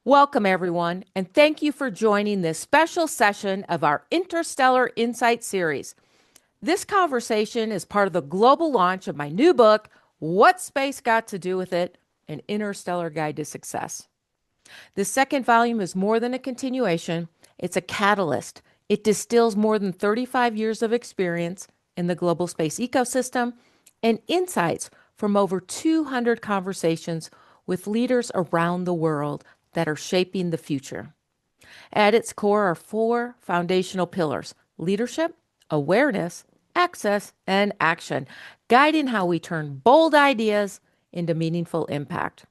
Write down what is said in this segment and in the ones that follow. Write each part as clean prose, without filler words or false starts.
Welcome, everyone, and thank you for joining this special session of our Interstellar Insight series. This conversation is part of the global launch of my new book, What Space Got to Do with It? An Interstellar Guide to Success. The second volume is more than a continuation, it's a catalyst. It distills more than 35 years of experience in the global space ecosystem and insights from over 200 conversations with leaders around the world that are shaping the future. At its core are four foundational pillars: leadership, awareness, access, and action, guiding how we turn bold ideas into meaningful impact.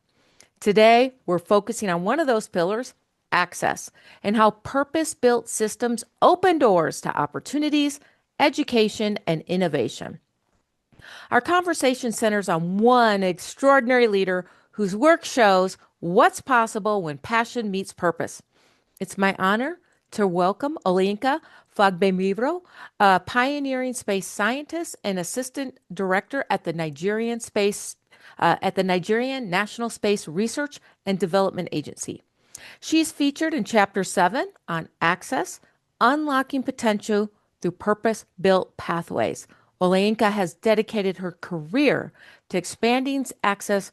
Today, we're focusing on one of those pillars, access, and how purpose built systems open doors to opportunities, education, and innovation. Our conversation centers on one extraordinary leader whose work shows what's possible when passion meets purpose. It's my honor to welcome Olenka Fagbemiro, a pioneering space scientist and assistant director at the Nigerian National Space Research and Development Agency. She's featured in Chapter 7 on access, unlocking potential through purpose-built pathways. Olenka has dedicated her career to expanding access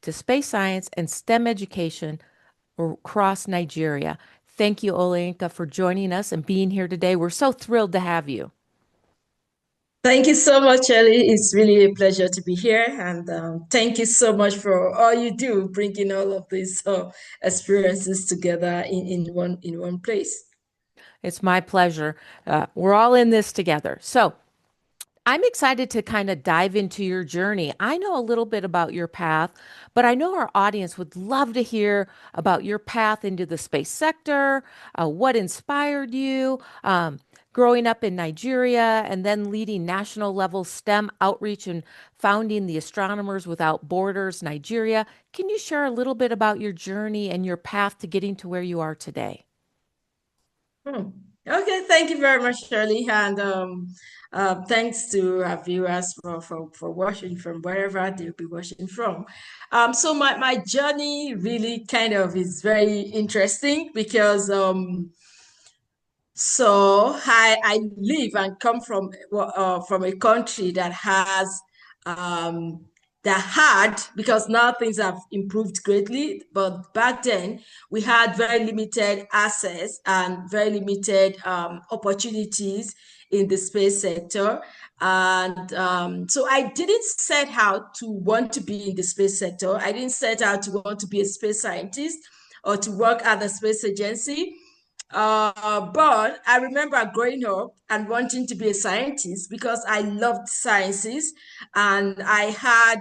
to space science and STEM education across Nigeria. Thank you, Olenka, for joining us and being here today. We're so thrilled to have you. Thank you so much, Shelli. It's really a pleasure to be here. And thank you so much for all you do, bringing all of these experiences together in one place. It's my pleasure. We're all in this together. So, I'm excited to kind of dive into your journey. I know a little bit about your path, but I know our audience would love to hear about your path into the space sector, what inspired you, growing up in Nigeria, and then leading national level STEM outreach and founding the Astronomers Without Borders Nigeria. Can you share a little bit about your journey and your path to getting to where you are today? Hmm. Okay, thank you very much, Shirley. And thanks to our viewers for watching from wherever they'll be watching from. So my journey really kind of is very interesting because I live and come from a country that has um, that had, because now things have improved greatly, but back then we had very limited access and very limited opportunities in the space sector. And so I didn't set out to want to be in the space sector. I didn't set out to want to be a space scientist or to work at the space agency. But I remember growing up and wanting to be a scientist because I loved sciences and I had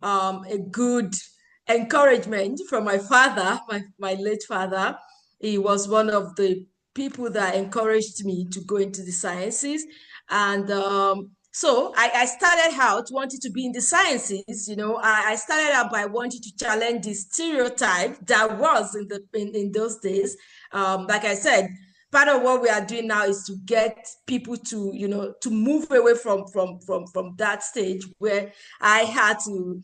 a good encouragement from my father, my late father. He was one of the people that encouraged me to go into the sciences. And so I started out wanting to be in the sciences. I started out by wanting to challenge the stereotype that was in those days. Like I said, part of what we are doing now is to get people to move away from that stage where I had to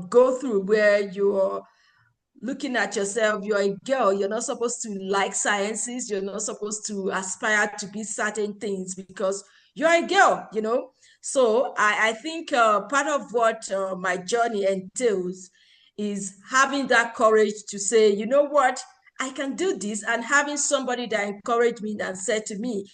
go through, where you're looking at yourself, you're a girl, you're not supposed to like sciences, you're not supposed to aspire to be certain things because you're a girl. So I think part of what my journey entails is having that courage to say, you know what, I can do this, and having somebody that encouraged me and said to me,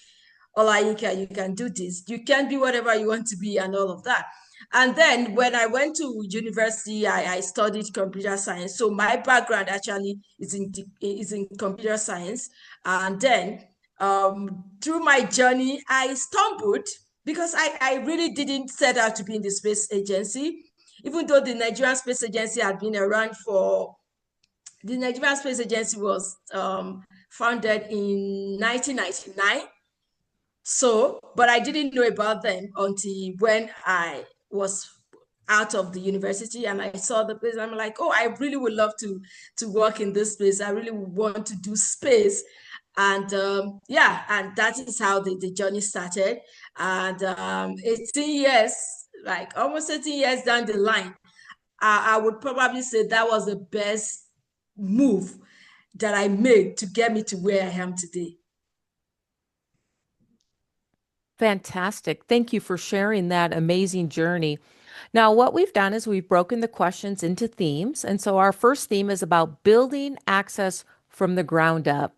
Olayinka, you can do this. You can be whatever you want to be and all of that. And then when I went to university, I studied computer science. So my background actually is in computer science. And then through my journey, I stumbled because I really didn't set out to be in the space agency, even though the Nigerian Space Agency had been around for the Nigerian Space Agency was founded in 1999. So, but I didn't know about them until when I was out of the university and I saw the place. I'm like, oh, I really would love to work in this space. I really want to do space. And yeah, and that is how the journey started. And 18 years, like almost 18 years down the line, I would probably say that was the best move that I made to get me to where I am today. Fantastic. Thank you for sharing that amazing journey. Now, what we've done is we've broken the questions into themes. And so our first theme is about building access from the ground up.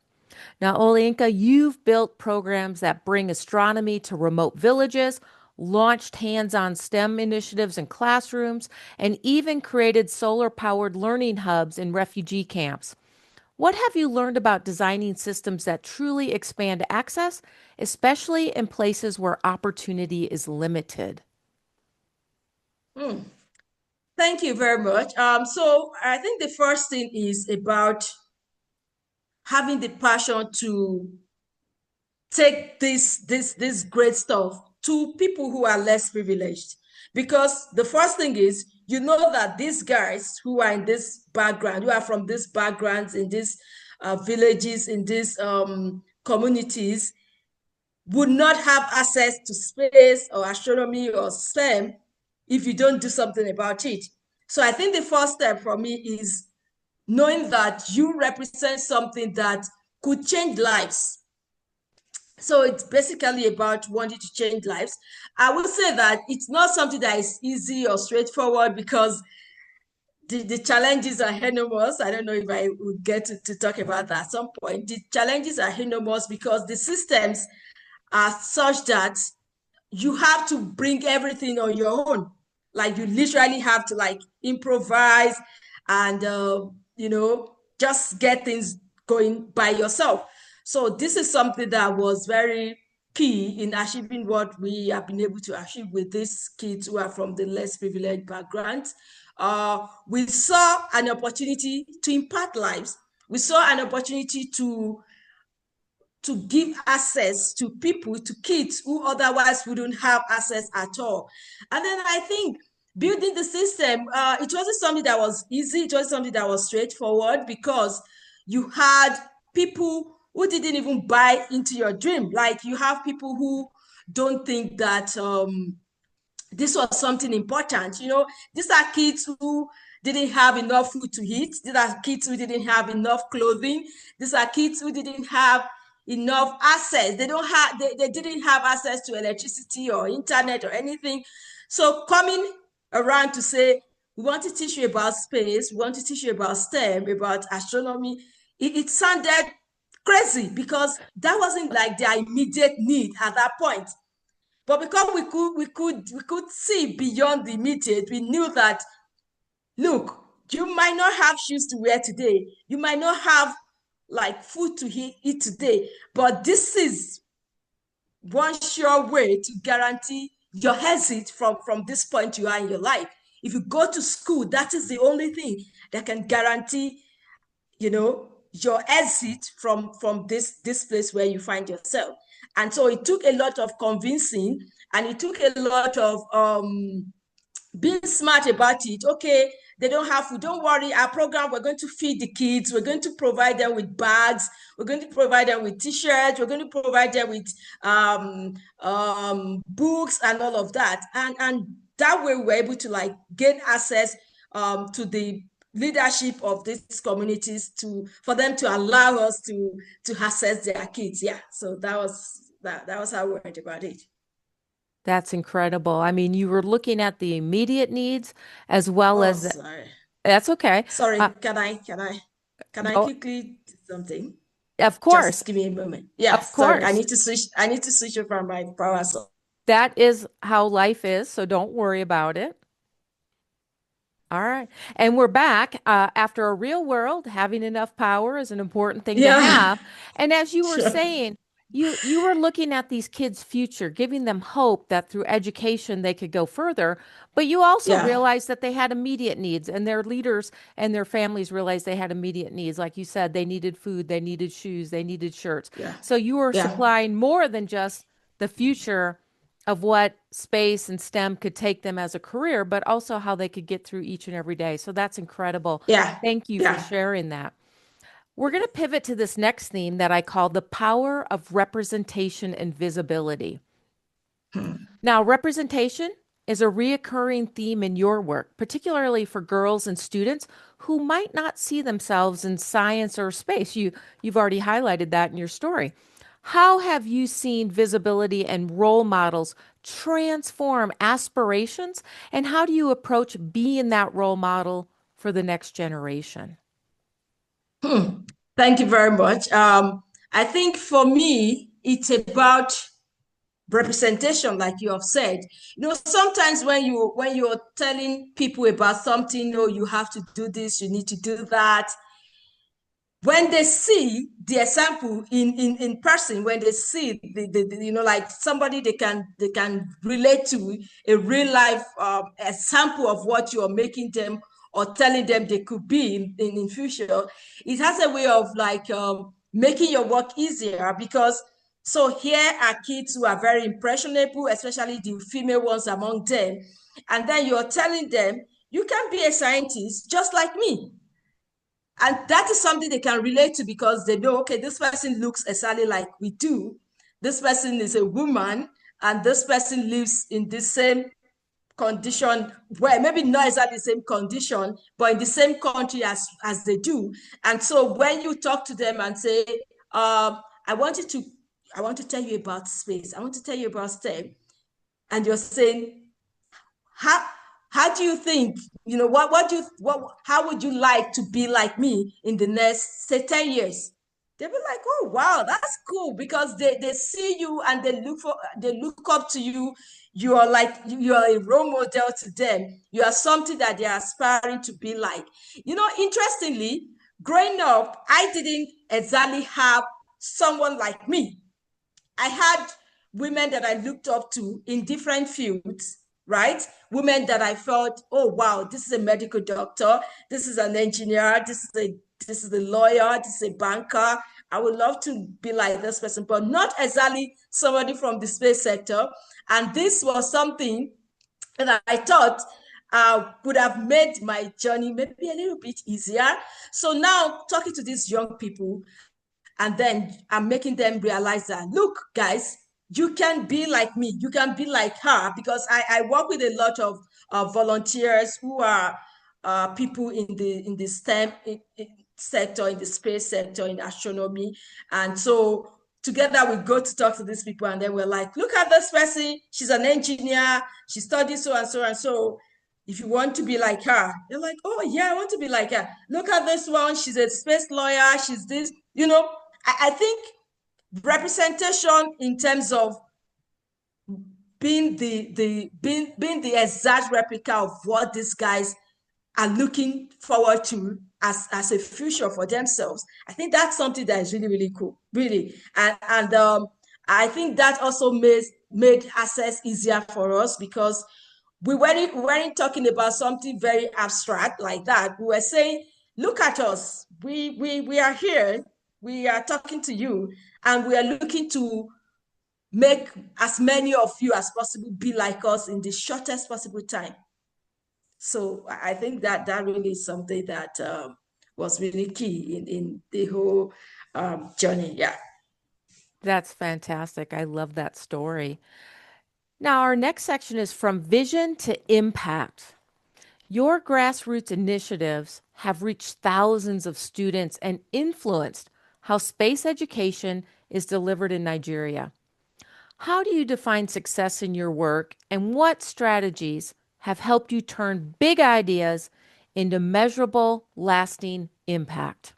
Now, Olenka, you've built programs that bring astronomy to remote villages, launched hands-on STEM initiatives in classrooms, and even created solar-powered learning hubs in refugee camps. What have you learned about designing systems that truly expand access, especially in places where opportunity is limited? Hmm. Thank you very much. So I think the first thing is about having the passion to take this great stuff to people who are less privileged. Because the first thing is, you know that these guys who are in this background, who are from these backgrounds in these villages, in these communities, would not have access to space or astronomy or STEM if you don't do something about it. So I think the first step for me is knowing that you represent something that could change lives. So it's basically about wanting to change lives. I would say that it's not something that is easy or straightforward because the challenges are enormous. I don't know if I would get to talk about that at some point. The challenges are enormous because the systems are such that you have to bring everything on your own. Like you literally have to like improvise and just get things going by yourself. So this is something that was very key in achieving what we have been able to achieve with these kids who are from the less privileged backgrounds. We saw an opportunity to impact lives. We saw an opportunity to give access to people, to kids who otherwise wouldn't have access at all. And then I think building the system, it wasn't something that was easy. It was something that was straightforward because you had people who didn't even buy into your dream. Like you have people who don't think that this was something important. These are kids who didn't have enough food to eat. These are kids who didn't have enough clothing. These are kids who didn't have enough access. They didn't have access to electricity or internet or anything. So coming around to say, we want to teach you about space, we want to teach you about STEM, about astronomy, it sounded crazy because that wasn't like their immediate need at that point. But because we could see beyond the immediate, we knew that look, you might not have shoes to wear today, you might not have like food to eat today, but this is one sure way to guarantee your exit from this point you are in your life. If you go to school, that is the only thing that can guarantee your exit from this place where you find yourself. And so it took a lot of convincing, and it took a lot of being smart about it. Okay, they don't have food, don't worry, our program, we're going to feed the kids, we're going to provide them with bags, we're going to provide them with t-shirts, we're going to provide them with books and all of that. And that way we're able to like gain access to the leadership of these communities for them to allow us to access their kids. Yeah, so that was how we went about it. That's incredible. I mean, you were looking at the immediate needs as well Oh, as sorry. that's okay. Sorry, Uh, can I go, quickly do something? of course, Just give me a moment. Yeah, of sorry. I course. need to switch. I need to switch over my power source. That is how life is, so don't worry about it. All right. And we're back after a real world. Having enough power is an important thing to Yeah, have. And as you were sure. saying, you were looking at these kids' future, giving them hope that through education they could go further. But you also Yeah, realized that they had immediate needs, and their leaders and their families realized they had immediate needs. Like you said, they needed food, they needed shoes, they needed shirts. yeah, So you were yeah, supplying more than just the future of what space and STEM could take them as a career, but also how they could get through each and every day. So that's incredible. yeah, Thank you for yeah. sharing that. We're going to pivot to this next theme that I call the power of representation and visibility. Hmm. Now, representation is a reoccurring theme in your work, particularly for girls and students who might not see themselves in science or space. You've already highlighted that in your story. How have you seen visibility and role models transform aspirations, and how do you approach being that role model for the next generation? Thank you very much. I think for me, it's about representation, like you have said. Sometimes when you're telling people about something, no, you have to do this, you need to do that, when they see the example in person, when they see like somebody they can relate to, a real life example of what you are making them or telling them they could be in future, it has a way of like making your work easier. Because so here are kids who are very impressionable, especially the female ones among them, and then you're telling them you can be a scientist just like me. And that is something they can relate to, because they know, okay, this person looks exactly like we do. This person is a woman, and this person lives in the same condition, well, maybe not exactly the same condition, but in the same country as they do. And so when you talk to them and say, I want you to, I want to tell you about space, I want to tell you about STEM, and you're saying, how how do you think, what do you what how would you like to be like me in the next, say, 10 years? They'll be like, oh wow, that's cool, because they see you and they look up to you. You are like, you are a role model to them. You are something that they are aspiring to be like. Interestingly, growing up, I didn't exactly have someone like me. I had women that I looked up to in different fields, right? Women that I felt, oh wow, this is a medical doctor, this is an engineer, this is a lawyer, this is a banker. I would love to be like this person, but not exactly somebody from the space sector. And this was something that I thought would have made my journey maybe a little bit easier. So now, talking to these young people, and then I'm making them realize that, look, guys, you can be like me, you can be like her, because I work with a lot of volunteers who are people in the STEM sector, in the space sector, in astronomy. And so together we go to talk to these people, and then we're like, look at this person, she's an engineer, she studied so and so and so. If you want to be like her, they're like, oh yeah, I want to be like her. Look at this one, she's a space lawyer, she's this. I think representation in terms of being the exact replica of what these guys are looking forward to as a future for themselves. I think that's something that is really, really cool, really. And I think that also made access easier for us, because we weren't talking about something very abstract like that. We were saying, look at us. We are here. We are talking to you, and we are looking to make as many of you as possible be like us in the shortest possible time. So I think that really is something that was really key in the whole journey. Yeah. That's fantastic. I love that story. Now, our next section is from vision to impact. Your grassroots initiatives have reached thousands of students and influenced how space education is delivered in Nigeria. How do you define success in your work, and what strategies have helped you turn big ideas into measurable, lasting impact?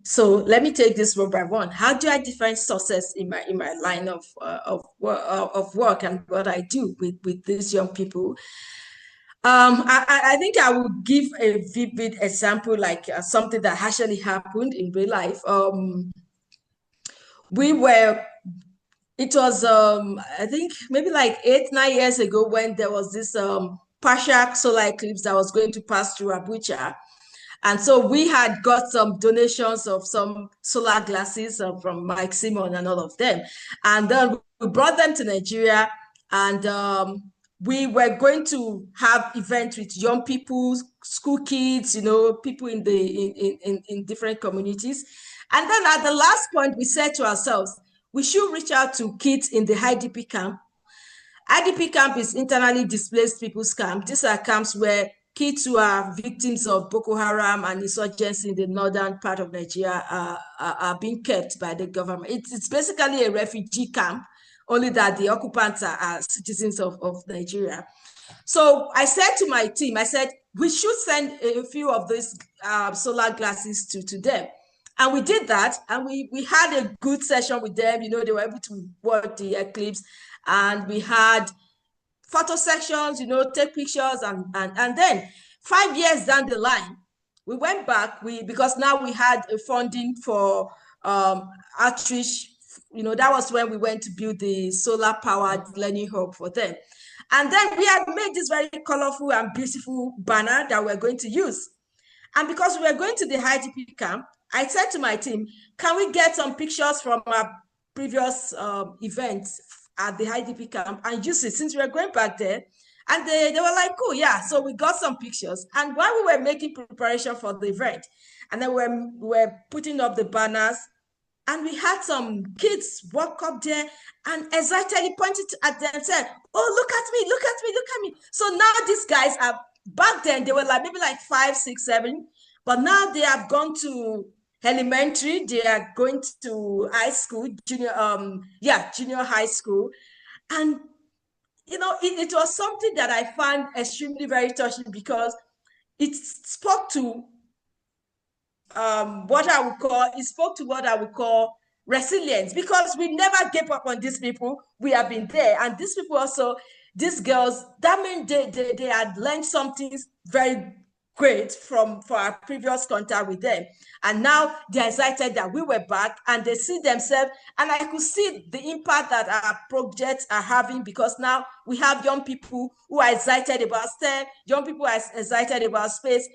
So let me take this one by one. How do I define success in my line of work and what I do with these young people? I think I would give a vivid example, like something that actually happened in real life. We were It was I think maybe like 8 9 years ago, when there was this partial solar eclipse that was going to pass through Abuja. And so we had got some donations of some solar glasses from Mike Simon and all of them. And then we brought them to Nigeria, and we were going to have events with young people, school kids, people in different communities. And then at the last point, we said to ourselves, we should reach out to kids in the high DP camp IDP camp is internally displaced people's camp. These are camps where kids who are victims of Boko Haram and insurgency in the northern part of Nigeria are being kept by the government. It's basically a refugee camp, only that the occupants are citizens of Nigeria. So I said to my team, I said, we should send a few of these solar glasses to them. And we did that, and we had a good session with them. They were able to watch the eclipse, and we had photo sections, take pictures, and then 5 years down the line, we went back. Because now we had a funding for outreach. That was when we went to build the solar powered learning hub for them. And then we had made this very colorful and beautiful banner that we're going to use. And because we were going to the IDP camp, I said to my team, can we get some pictures from our previous events at the IDP camp and use it, since we were going back there? And they were like, cool, yeah. So we got some pictures. And while we were making preparation for the event, and then we were putting up the banners, and we had some kids walk up there and excitedly pointed at them and said, oh, look at me, look at me, look at me. So now these guys are, back then they were like maybe like 5, 6, 7, but now they have gone to elementary, they are going to high school, junior high school. And it was something that I found extremely very touching, because it spoke to what I would call resilience, because we never gave up on these people. We have been there, and these people also, these girls, that meant they had learned something very great for our previous contact with them, and now they're excited that we were back, and they see themselves, and I could see the impact that our projects are having, because now we have young people who are excited about STEM, young people are excited about space.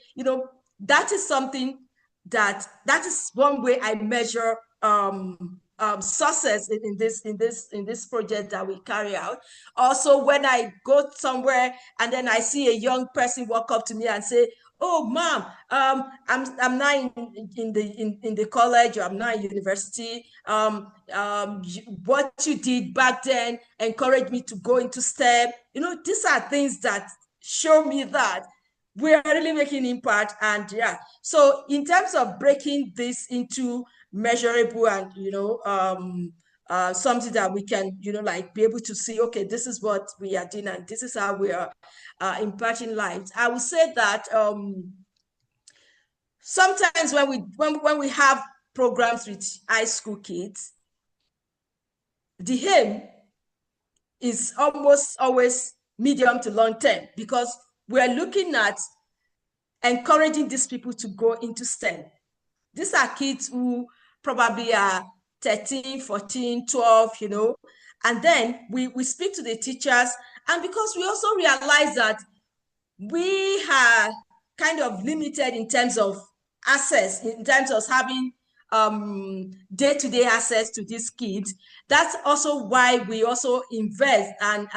That is something that is one way I measure success in this project that we carry out. Also, when I go somewhere and then I see a young person walk up to me and say, "Oh, mom, I'm now in the college, or I'm now in university. What you did back then encouraged me to go into STEM." These are things that show me that we are really making impact. And yeah, so in terms of breaking this into measurable and something that we can like be able to see, okay, this is what we are doing and this is how we are impacting lives, I would say that sometimes when we have programs with high school kids, the aim is almost always medium to long term, because we're looking at encouraging these people to go into STEM. These are kids who probably are 13, 14, 12, and then we speak to the teachers, and because we also realize that we are kind of limited in terms of access, in terms of having day-to-day access to these kids. That's also why we also invest and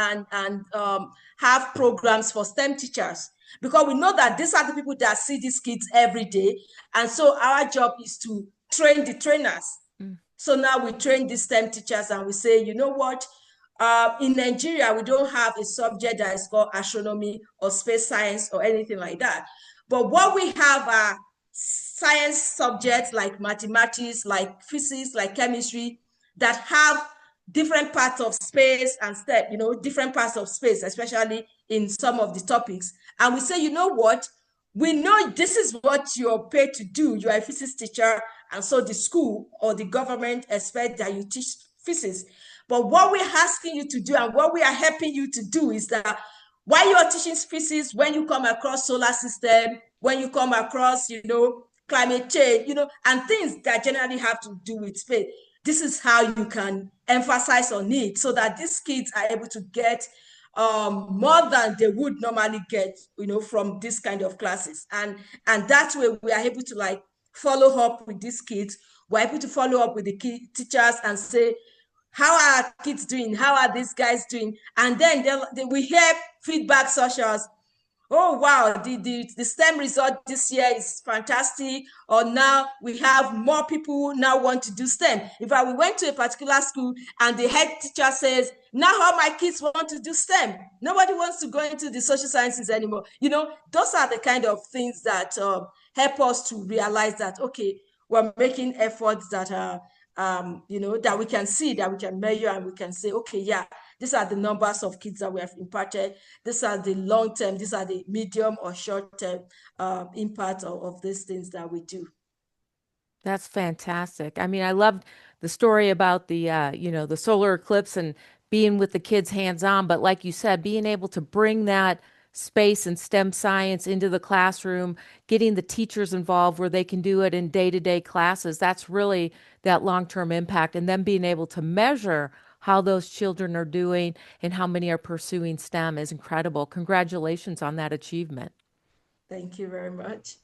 have programs for STEM teachers, because we know that these are the people that see these kids every day. And so our job is to train the trainers. So now we train these STEM teachers, and we say, you know what? In Nigeria, we don't have a subject that is called astronomy or space science or anything like that. But what we have are science subjects like mathematics, like physics, like chemistry, that have different parts of space and STEM, different parts of space, especially in some of the topics. And we say, you know what? We know this is what you're paid to do. You're a physics teacher, and so the school or the government expect that you teach physics. But what we're asking you to do and what we are helping you to do is that while you're teaching physics, when you come across solar system, when you come across, climate change, and things that generally have to do with space, this is how you can emphasize on it, so that these kids are able to get more than they would normally get, from this kind of classes. And that way we are able to like follow up with these kids. We're able to follow up with the teachers and say, how are kids doing? How are these guys doing? And then we hear feedback such as, oh wow, the STEM result this year is fantastic, or now we have more people now want to do STEM. In fact, we went to a particular school and the head teacher says, now all my kids want to do STEM. Nobody wants to go into the social sciences anymore. Those are the kind of things that help us to realize that, okay, we're making efforts that are that we can see, that we can measure, and we can say, okay, yeah, these are the numbers of kids that we have impacted. These are the long term, these are the medium or short term impact of these things that we do. That's fantastic. I mean, I loved the story about the solar eclipse and being with the kids hands on, but like you said, being able to bring that space and STEM science into the classroom, getting the teachers involved where they can do it in day-to-day classes, that's really that long-term impact. And then being able to measure how those children are doing and how many are pursuing STEM is incredible. Congratulations on that achievement. Thank you very much.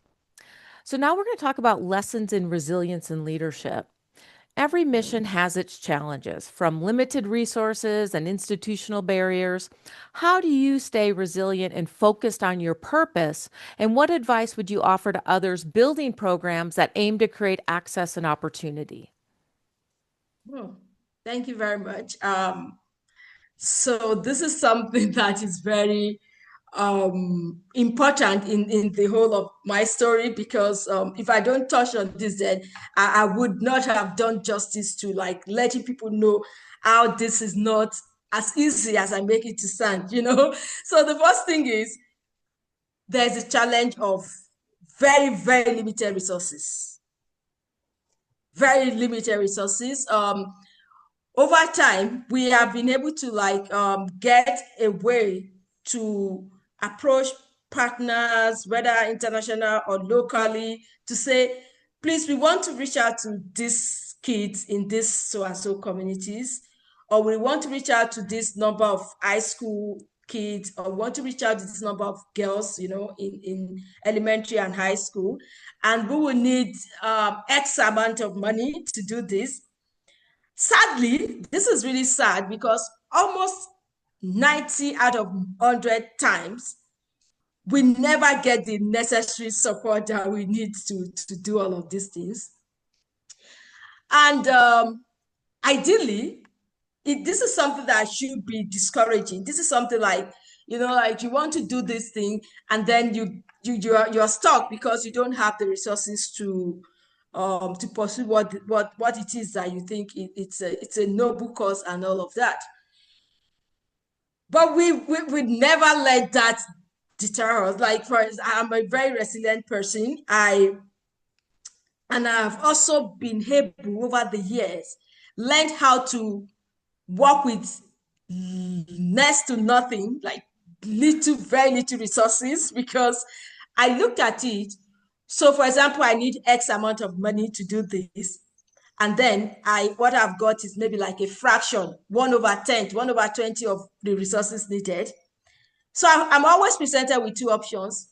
So now we're going to talk about lessons in resilience and leadership. Every mission has its challenges, from limited resources and institutional barriers. How do you stay resilient and focused on your purpose? And what advice would you offer to others building programs that aim to create access and opportunity? Oh, thank you very much. So this is something that is very important in the whole of my story, because if I don't touch on this, then I would not have done justice to like letting people know how this is not as easy as I make it to sound. So the first thing is there's a challenge of very, very limited resources. Very limited resources. Over time, we have been able to get a way to approach partners, whether international or locally, to say, please, we want to reach out to these kids in this so and so communities, or we want to reach out to this number of high school kids, or want to reach out to this number of girls, in elementary and high school, and we will need X amount of money to do this. Sadly, this is really sad because almost 90 out of 100 times, we never get the necessary support that we need to do all of these things. And ideally, this is something that should be discouraging. This is something like, like you want to do this thing and then you're stuck because you don't have the resources to pursue what it is that you think it's a noble cause and all of that. But we never let that deter us. Like, for instance, I'm a very resilient person. I've also been able over the years learned how to work with next to nothing, like very little resources, because I looked at it. So, for example, I need X amount of money to do this. And then what I've got is maybe like a fraction, 1/10, 1/20 of the resources needed. So I'm always presented with two options.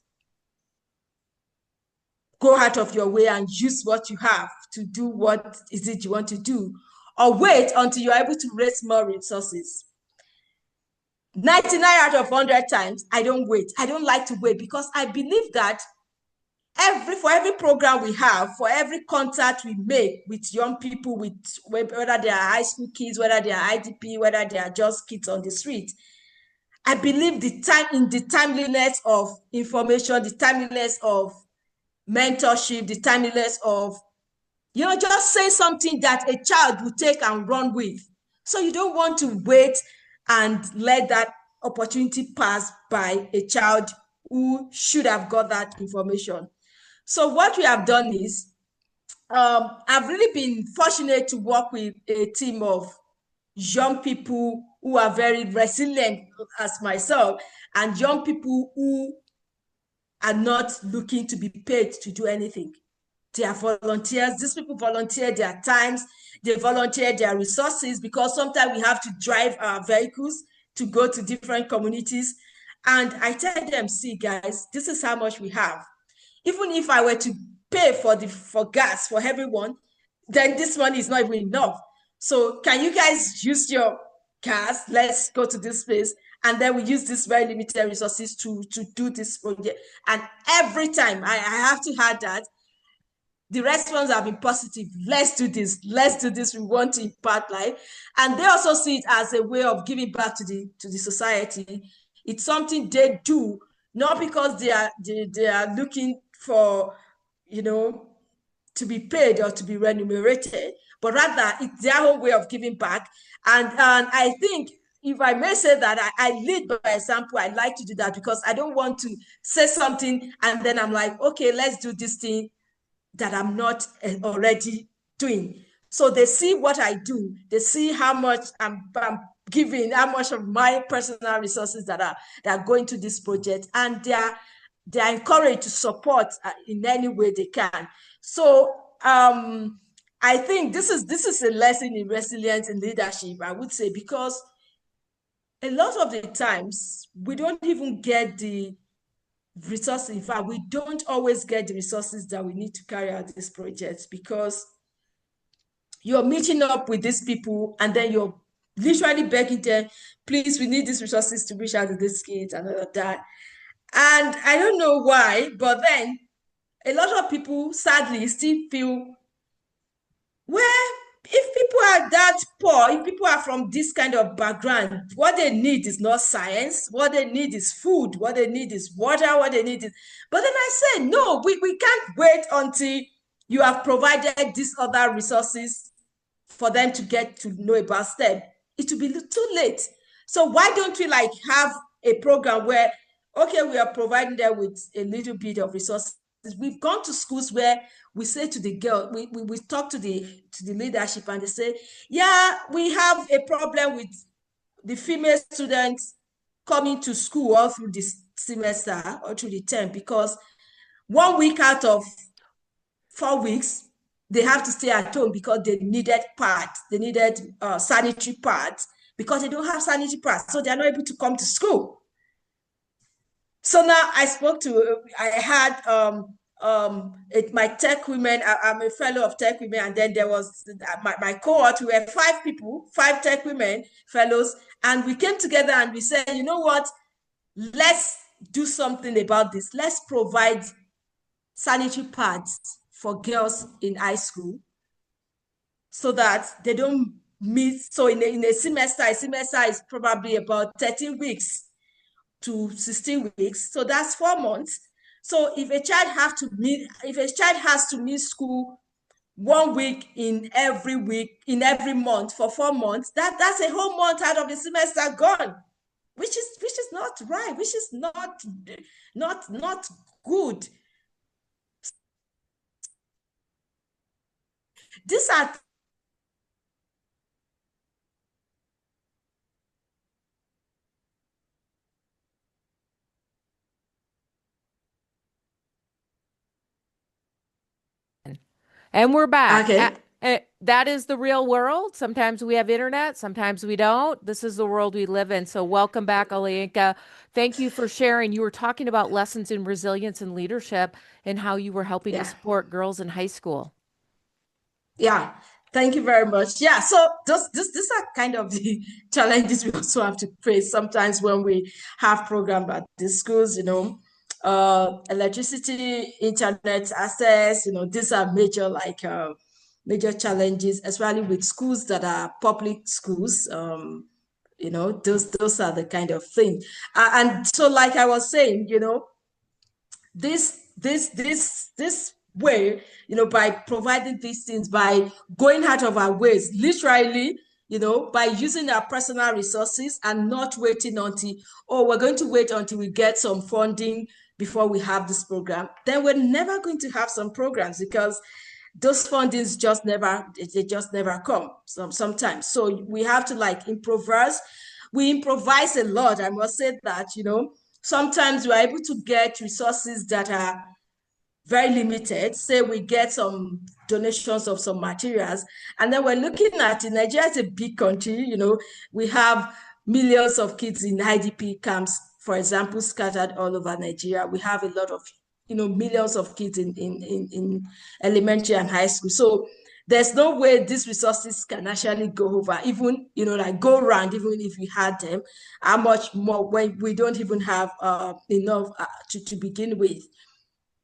Go out of your way and use what you have to do what is it you want to do, or wait until you're able to raise more resources. 99 out of 100 times, I don't wait. I don't like to wait because I believe that for every program we have, for every contact we make with young people, whether they are high school kids, whether they are IDP, whether they are just kids on the street, I believe the timeliness of information, the timeliness of mentorship, the timeliness of just say something that a child will take and run with. So you don't want to wait and let that opportunity pass by a child who should have got that information. So what we have done is, I've really been fortunate to work with a team of young people who are very resilient as myself, and young people who are not looking to be paid to do anything. They are volunteers. These people volunteer their times, they volunteer their resources, because sometimes we have to drive our vehicles to go to different communities. And I tell them, see, guys, this is how much we have. Even if I were to pay for gas for everyone, then this money is not even enough. So can you guys use your cars? Let's go to this place And then we use these very limited resources to do this project. And every time I have to add that the response have been positive. Let's do this. Let's do this. We want to impact life. And they also see it as a way of giving back to the society. It's something they do, not because they are looking for, to be paid or to be remunerated, but rather it's their own way of giving back. And I think, if I may say that, I lead by example. I like to do that because I don't want to say something and then I'm like, okay, let's do this thing that I'm not already doing. So they see what I do. They see how much I'm giving, how much of my personal resources that are going to this project, and they are encouraged to support in any way they can. So I think this is a lesson in resilience in leadership, I would say, because a lot of the times we don't even get the resources. In fact, we don't always get the resources that we need to carry out this project, because you're meeting up with these people and then you're literally begging them, please, we need these resources to reach out to these kids and all of that. And I don't know why, but then a lot of people sadly still feel, well, if people are that poor, if people are from this kind of background, what they need is not science. What they need is food. What they need is water. What they need is. But then I say, no, we can't wait until you have provided these other resources for them to get to know about STEM. It will be too late. So why don't we have a program where, okay, we are providing them with a little bit of resources. We've gone to schools where we say to the girl, we talk to the leadership and they say, yeah, we have a problem with the female students coming to school all through this semester or through the term, because 1 week out of 4 weeks, they have to stay at home because they needed pads, they needed sanitary pads, because they don't have sanitary pads, so they're not able to come to school. So now I had my tech women. I'm a fellow of tech women, and then there was my cohort. We were 5 people, 5 tech women fellows, and we came together and we said, you know what? Let's do something about this. Let's provide sanitary pads for girls in high school so that they don't miss. So in a semester is probably about 13 weeks to 16 weeks. So that's 4 months. So if a child has to miss school 1 week in every month for 4 months, that's a whole month out of the semester gone, which is not right, which is not good. These are And we're back. okay. That is the real world. Sometimes we have internet, sometimes we don't. This is the world we live in. So welcome back, Olayinka. Thank you for sharing. You were talking about lessons in resilience and leadership and how you were helping to Yeah. support girls in high school. Yeah, thank you very much. Yeah, so these are kind of the challenges we also have to face sometimes when we have programs at the schools, electricity, internet access, these are major challenges, especially with schools that are public schools. Those are the kind of thing. And so, like I was saying, this way, by providing these things, by going out of our ways, literally, by using our personal resources and not waiting until, oh, we're going to wait until we get some funding before we have this program, then we're never going to have some programs, because those fundings just never come sometimes. So we have to improvise. We improvise a lot, I must say that. Sometimes we're able to get resources that are very limited. Say we get some donations of some materials, and then we're looking at it. Nigeria is a big country. We have millions of kids in IDP camps, for example, scattered all over Nigeria. We have a lot of millions of kids in elementary and high school. So there's no way these resources can actually go over, even, like go round, even if we had them, how much more when we don't even have enough to begin with.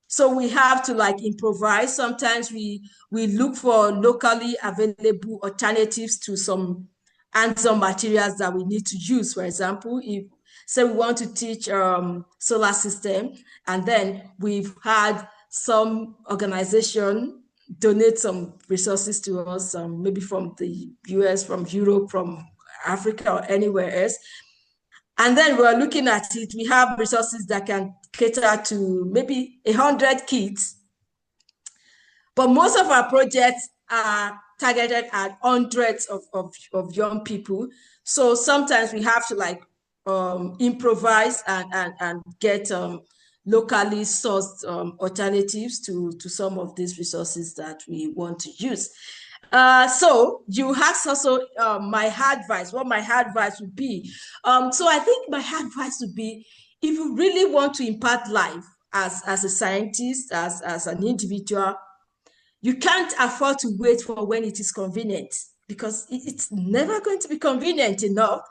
So we have to like improvise. Sometimes we look for locally available alternatives to some hands-on materials that we need to use. For example, if say we want to teach solar system, and then we've had some organization donate some resources to us, maybe from the US, from Europe, from Africa, or anywhere else. And then we're looking at it, we have resources that can cater to maybe 100 kids. But most of our projects are targeted at hundreds of young people. So sometimes we have to like improvise and get locally sourced alternatives to some of these resources that we want to use. So you asked also my advice, what my advice would be. So I think my advice would be, if you really want to impact life as a scientist, as an individual, you can't afford to wait for when it is convenient, because it's never going to be convenient enough,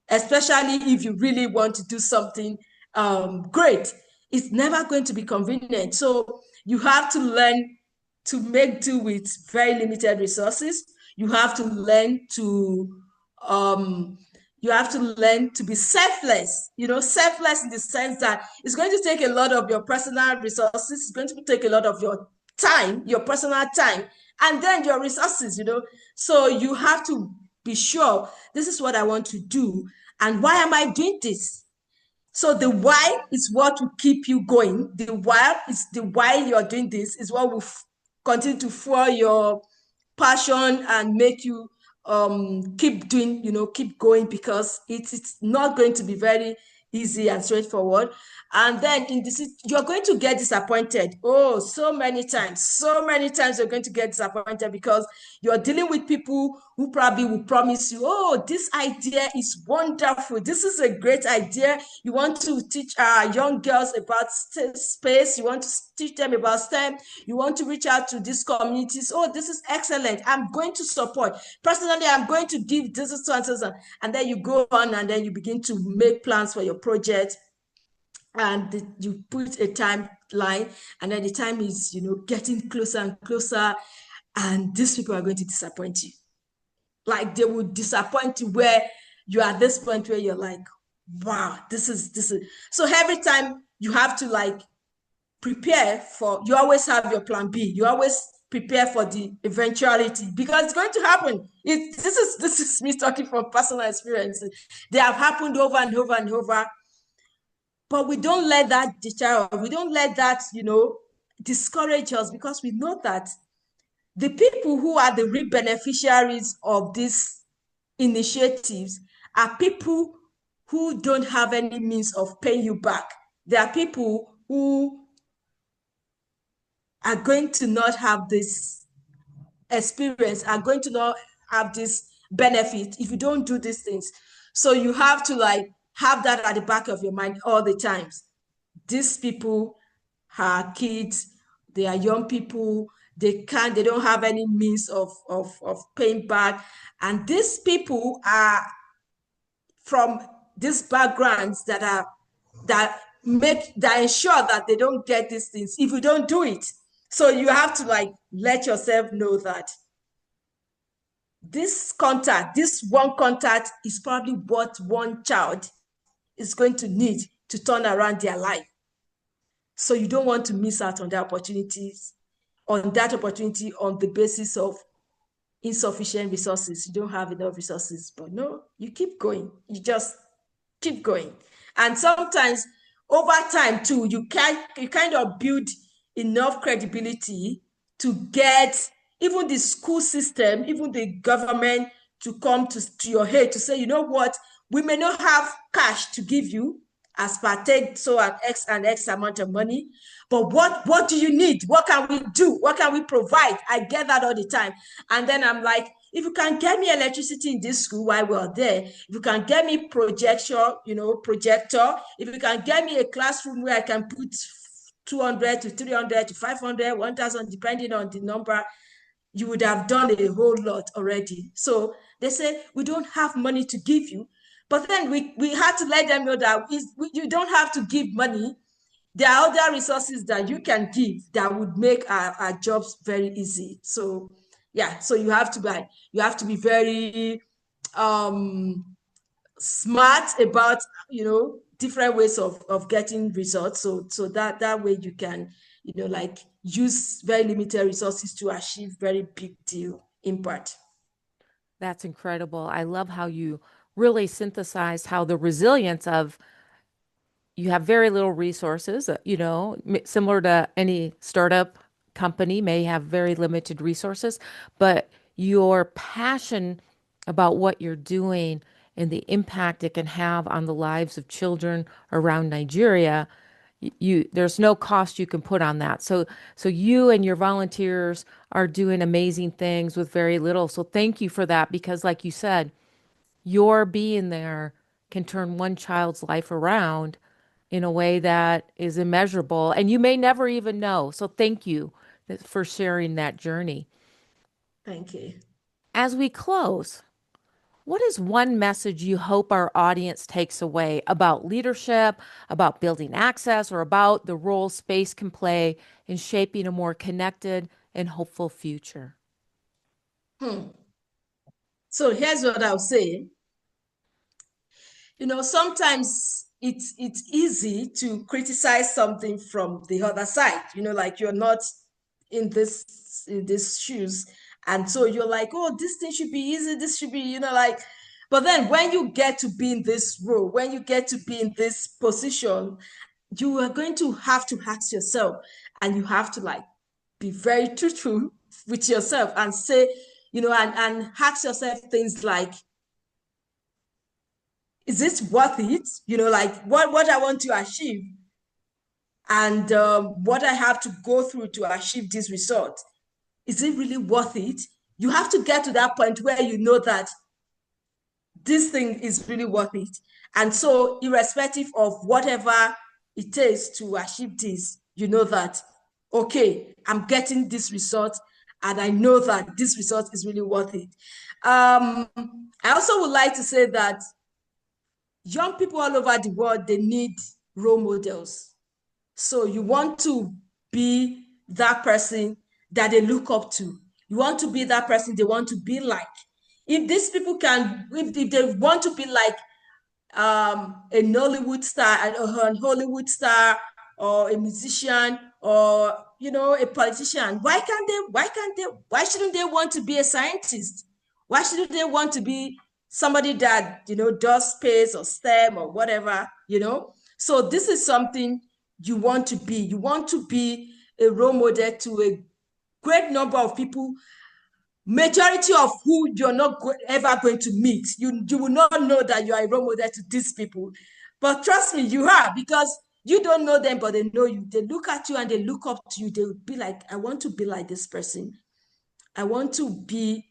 especially if you really want to do something great. It's never going to be convenient. So you have to learn to make do with very limited resources. You have to learn to be selfless, selfless in the sense that it's going to take a lot of your personal resources, it's going to take a lot of your time, your personal time, and then your resources, So you have to be sure, this is what I want to do, and why am I doing this? So the why is what will keep you going. The why you're doing this is what will continue to fuel your passion and make you keep doing, keep going, because it's not going to be very easy and straightforward. And then in this, you're going to get disappointed. Oh, so many times you're going to get disappointed, because you're dealing with people who probably will promise you, oh, this idea is wonderful, this is a great idea, you want to teach young girls about space, you want to teach them about STEM, you want to reach out to these communities. Oh, this is excellent, I'm going to support. Personally, I'm going to give this and so. And then you go on and then you begin to make plans for your project, and you put a timeline, and then the time is, getting closer and closer, and these people are going to disappoint you. Like, they will disappoint you, where you are at this point where you're like, wow, this is. So every time you have to like prepare for, you always have your plan B. You always prepare for the eventuality, because it's going to happen. This is me talking from personal experience. They have happened over and over and over. But we don't let that deter us. We don't let that, discourage us, because we know that the people who are the real beneficiaries of these initiatives are people who don't have any means of paying you back. There are people who are going to not have this experience, are going to not have this benefit if you don't do these things. So you have to like have that at the back of your mind all the times. These people are kids, they are young people, they don't have any means of paying back. And these people are from these backgrounds that ensure that they don't get these things if you don't do it. So you have to like let yourself know that this one contact is probably what one child is going to need to turn around their life. So you don't want to miss out on the opportunities, on the basis of insufficient resources. You don't have enough resources, but no, you keep going. You just keep going. And sometimes over time too, you kind of build enough credibility to get even the school system, even the government to come to your head to say, you know what, we may not have cash to give you as per take so an X amount of money, but what do you need? What can we do? What can we provide? I get that all the time. And then I'm like, if you can get me electricity in this school while we're there, if you can get me projector, if you can get me a classroom where I can put 200 to 300 to 500, 1,000, depending on the number, you would have done a whole lot already. So they say, we don't have money to give you. But then we had to let them know that you don't have to give money. There are other resources that you can give that would make our jobs very easy. So yeah, so you have to be very smart about different ways of getting results. So that way you can like use very limited resources to achieve very big deal impact. That's incredible. I love how you really synthesized how the resilience of you have very little resources, similar to any startup company may have very limited resources, but your passion about what you're doing and the impact it can have on the lives of children around Nigeria, there's no cost you can put on that. So you and your volunteers are doing amazing things with very little. So thank you for that because like you said, your being there can turn one child's life around in a way that is immeasurable and you may never even know. So thank you for sharing that journey. Thank you. As we close, what is one message you hope our audience takes away about leadership, about building access, or about the role space can play in shaping a more connected and hopeful future? So here's what I'll say. Sometimes it's easy to criticize something from the other side, like you're not in this shoes. And so you're like, oh, this thing should be easy, this should be, like, but then when you get to be in this role, when you get to be in this position, you are going to have to ask yourself, and you have to like be very truthful with yourself and say, and ask yourself things like, is this worth it? Like what I want to achieve and what I have to go through to achieve this result. Is it really worth it? You have to get to that point where you know that this thing is really worth it. And so, irrespective of whatever it takes to achieve this, you know that, okay, I'm getting this result and I know that this result is really worth it. I also would like to say that young people all over the world, they need role models. So you want to be that person that they look up to. You want to be that person they want to be like. If these people can, if they want to be like a Nollywood star, a Hollywood star, or a musician, or a politician, why shouldn't they want to be a scientist? Why shouldn't they want to be somebody that does space or STEM or whatever? So this is something you want to be. You want to be a role model to a great number of people, majority of who you're not ever going to meet. You will not know that you are a role model to these people. But trust me, you are, because you don't know them, but they know you. They look at you and they look up to you. They will be like, I want to be like this person. I want to be,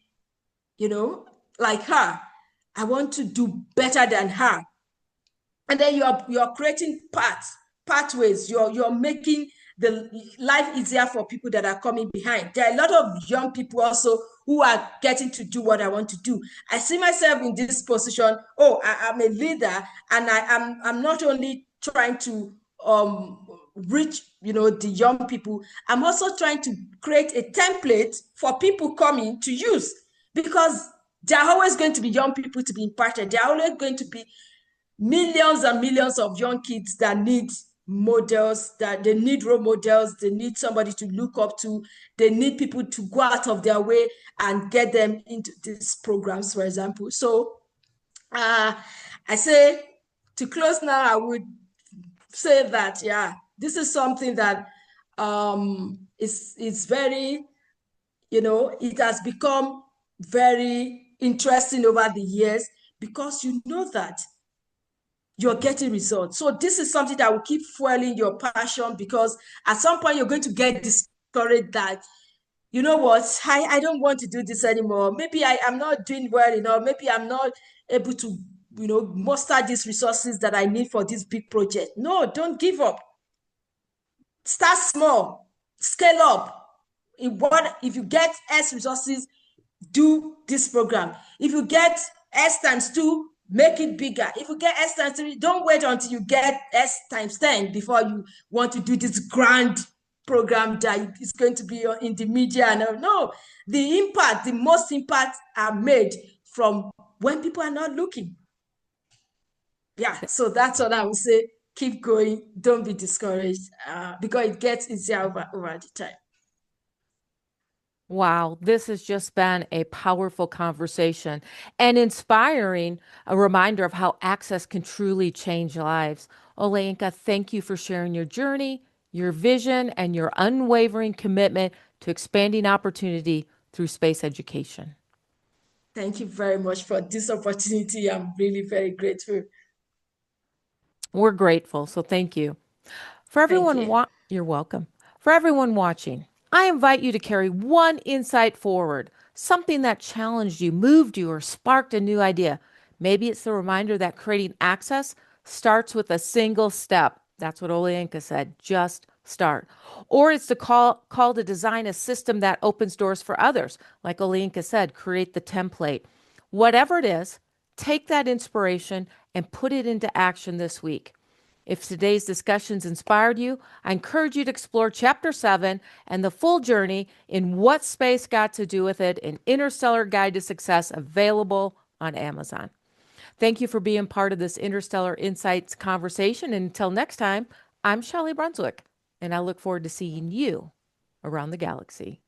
like her. I want to do better than her. And then you're creating pathways. You're making the life easier for people that are coming behind. There are a lot of young people also who are getting to do what I want to do. I see myself in this position. Oh, I'm a leader, and I'm not only trying to reach the young people. I'm also trying to create a template for people coming to use, because there are always going to be young people to be impacted. There are always going to be millions and millions of young kids that need models, that they need role models, they need somebody to look up to, they need people to go out of their way and get them into these programs, for example. So I say, to close now, I would say that, yeah, this is something that is very, it has become very interesting over the years, because you know that you're getting results. So this is something that will keep fueling your passion, because at some point you're going to get discouraged that, you know what, I don't want to do this anymore. Maybe am not doing well enough. Maybe I'm not able to, muster these resources that I need for this big project. No, don't give up. Start small, scale up. if you get X resources, do this program. If you get S times 2, make it bigger. If you get S times 3, don't wait until you get S times 10 before you want to do this grand program that is going to be in the media. No, the most impact are made from when people are not looking. Yeah, so that's what I would say. Keep going. Don't be discouraged because it gets easier over the time. Wow, this has just been a powerful conversation and inspiring, a reminder of how access can truly change lives. Olayinka, thank you for sharing your journey, your vision, and your unwavering commitment to expanding opportunity through space education. Thank you very much for this opportunity. I'm really very grateful. We're grateful, so thank you. Thank you. You're welcome. For everyone watching, I invite you to carry one insight forward, something that challenged you, moved you, or sparked a new idea. Maybe it's the reminder that creating access starts with a single step. That's what Olayinka said, just start. Or it's the call to design a system that opens doors for others. Like Olayinka said, create the template. Whatever it is, take that inspiration and put it into action this week. If today's discussions inspired you, I encourage you to explore Chapter 7 and the full journey in What Space Got to Do with It, an Interstellar Guide to Success, available on Amazon. Thank you for being part of this Interstellar Insights conversation. And until next time, I'm Shelli Brunswick, and I look forward to seeing you around the galaxy.